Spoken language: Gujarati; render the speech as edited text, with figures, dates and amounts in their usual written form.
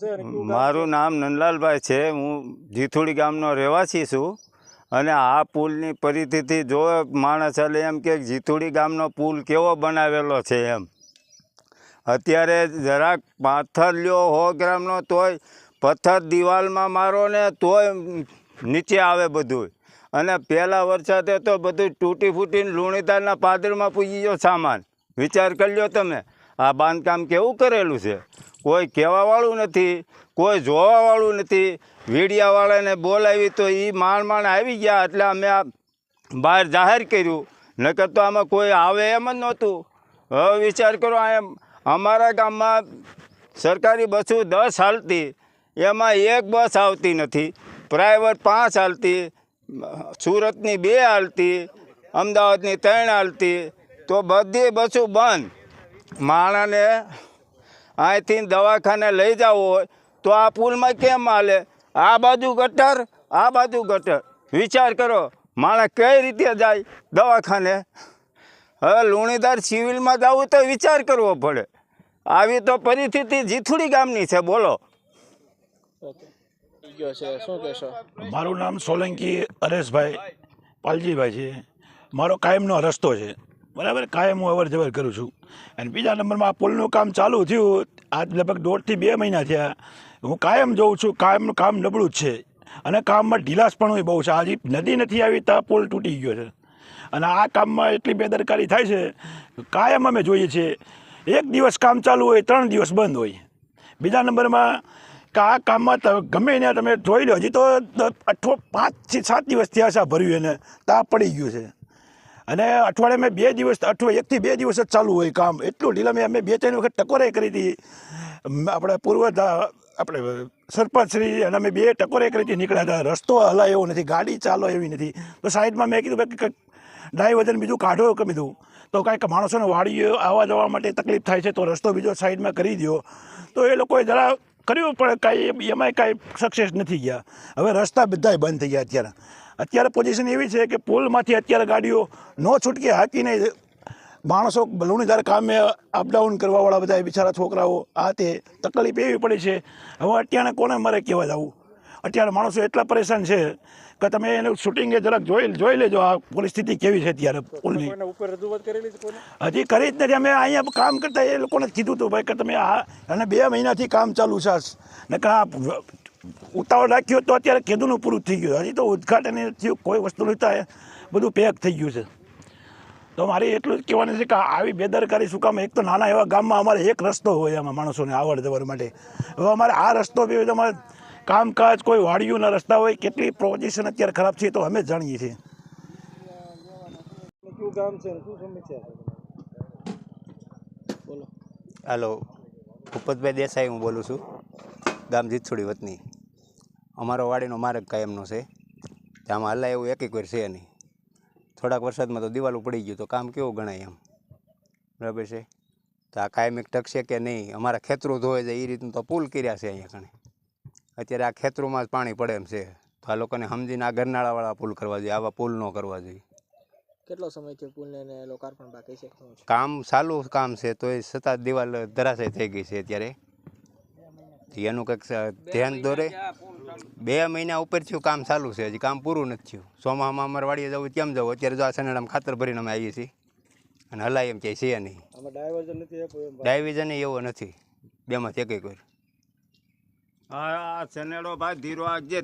મારું નામ નંદલાલભાઈ છે। હું જીથુડી ગામનો રહેવાસી છું અને આ પુલની પરિસ્થિતિ જો માણસ ચાલે એમ કે જીથુડી ગામનો પુલ કેવો બનાવેલો છે એમ। અત્યારે જરાક પાથર લ્યો 100 ગ્રામનો તોય પથ્થર દિવાલમાં મારો ને તોય નીચે આવે બધું। અને પહેલા વરસાદે તો બધું તૂટી ફૂટીને લુણીદારના પાદરમાં પૂજી ગયો સામાન। વિચાર કરી લ્યો તમે, આ બાંધકામ કેવું કરેલું છે। કોઈ કહેવાવાળું નથી, કોઈ જોવાવાળું નથી। મીડિયાવાળાને બોલાવી તો એ માંડ આવી ગયા એટલે અમે આ બહાર જાહેર કર્યું, નકર તો આમાં કોઈ આવે એમ જ નહોતું। હવે વિચાર કરો, અમારા ગામમાં સરકારી બસો 10 હાલતી, એમાં એક બસ આવતી નથી। પ્રાઇવેટ 5 હાલતી, સુરતની 2 હાલતી, અમદાવાદની 3 હાલતી, તો બધી બસો બંધ। માણસને અહીંથી દવાખાને લઈ જવું હોય તો આ પુલમાં કેમ હાલે? આ બાજુ ગટર, આ બાજુ ગટર। વિચાર કરો, માણસ કઈ રીતે જાય દવાખાને? હવે લુણીદાર સિવિલમાં જવું તો વિચાર કરવો પડે। આવી તો પરિસ્થિતિ જીથુડી ગામની છે, બોલો। મારું નામ સોલંકી હરેશભાઈ પાલજીભાઈ છે। મારો કાયમનો રસ્તો છે, બરાબર। કાયમ હું અવર જવર કરું છું। અને બીજા નંબરમાં આ પુલનું કામ ચાલુ થયું આજ લગભગ 1.5 થી 2 મહિના થયા। હું કાયમ જોઉં છું, કાયમનું કામ નબળું જ છે અને કામમાં ઢીલાસ પણ બહુ છે। હજી નદી નથી આવી તો પુલ તૂટી ગયો છે અને આ કામમાં એટલી બેદરકારી થાય છે, કાયમ અમે જોઈએ છીએ। એક દિવસ કામ ચાલુ હોય, 3 દિવસ બંધ હોય। બીજા નંબરમાં કે આ કામમાં ગમે એને તમે જોઈ લો, હજી તો 5 થી 7 દિવસ થયા છે ભર્યું એને, તાપ પડી ગયું છે। અને અઠવાડિયામાં 2 દિવસ, 1 થી 2 દિવસ જ ચાલુ હોય કામ। એટલું ઢીલા અમે 2-3 વખત ટકોરે કરી હતી આપણે પૂર્વ આપણે સરપંચશ્રી, અને અમે 2 ટકોરે કરી હતી, નીકળ્યા હતા। રસ્તો હલાય એવો નથી, ગાડી ચાલો એવી નથી। તો સાઈડમાં મેં કીધું ભાઈ ડાયવર્ઝન બીજું કાઢો કે કીધું, તો કાંઈક માણસોને વાડીઓ આવવા જવા માટે તકલીફ થાય છે, તો રસ્તો બીજો સાઈડમાં કરી દો। તો એ લોકોએ જરા કર્યું પણ કાંઈ એમાંય કાંઈ સક્સેસ નથી ગયા। હવે રસ્તા બધાય બંધ થઈ ગયા। અત્યારે પોઝિશન એવી છે કે પુલમાંથી અત્યારે ગાડીઓ નો છૂટકે હાકીને માણસો લુણીદાર કામે અપડાઉન કરવાવાળા બધા બિચારા છોકરાઓ આ તે તકલીફ એવી પડી છે। હવે અત્યારે કોને મારે કહેવા જવું? અત્યારે માણસો એટલા પરેશાન છે કે તમે એનું શૂટિંગ જરાક જોઈ લેજો આ પરિસ્થિતિ કેવી છે અત્યારે પુલની। હજી કરી જ નથી। અમે અહીંયા કામ કરતા એ લોકોને જ કીધું હતું ભાઈ કે તમે આ, અને 2 મહિનાથી કામ ચાલુ છે ને આ ઉતાવળ રાખ્યો તો અત્યારે કીધુંનું પૂરું થઈ ગયું। હજી તો ઉદ્ઘાટન થયું, કોઈ વસ્તુ નહીં થાય, બધું પેક થઈ ગયું છે। તો મારે એટલું જ કહેવાનું છે કે આવી બેદરકારી શું કામ? એક તો નાના એવા ગામમાં અમારે એક રસ્તો હોય આમાં માણસોને આવડ જવર માટે। હવે અમારે આ રસ્તો બી તમારે કામકાજ કોઈ વાડીઓના રસ્તા હોય, કેટલી પોઝિશન અત્યારે ખરાબ છે તો અમે જ જાણીએ છીએ। હાલો, ભૂપતભાઈ દેસાઈ હું બોલું છું, ગામ જીથુડી વતની। અમારો વાડીનો માર્ગ કાયમનો છે, આમાં હલાય એવું એક વાર છે નહીં। થોડાક વરસાદમાં તો દિવાલો પડી ગયું તો કામ કેવું ગણાય એમ, બરાબર છે? તો આ કાયમિક ટકશે કે નહીં? અમારા ખેતરું ધોવાઈ જાય એ રીતનું તો પુલ કર્યા છે અહીંયા કણે। અત્યારે આ ખેતરોમાં જ પાણી પડે એમ છે, તો આ લોકોને સમજીને આ ગરનાળાવાળા પુલ કરવા જોઈએ, આવા પુલ ન કરવા જોઈએ। કેટલો સમય થયો પુલને લોકાર્પણ બાકી છે? કામ ચાલુ કામ છે તો એ છતાં દિવાલ ધરાશય થઈ ગઈ છે અત્યારે। એનું કંઈક ધ્યાન દોરે। 2 મહિના ઉપર થયું કામ ચાલુ છે, હજી કામ પૂરું નથી થયું। સોમામાં અમારે વાડીએ જવું કેમ જવું? અત્યારે જો આ સનેડામાં ખાતર ભરીને અમે આવીએ છીએ અને હલાય એમ ક્યાંય છે નહીં। ડાયવિઝન એવો નથી, 2માંથી એક વાર। હા, સનેડો ભાઈ ધીરો આગજે।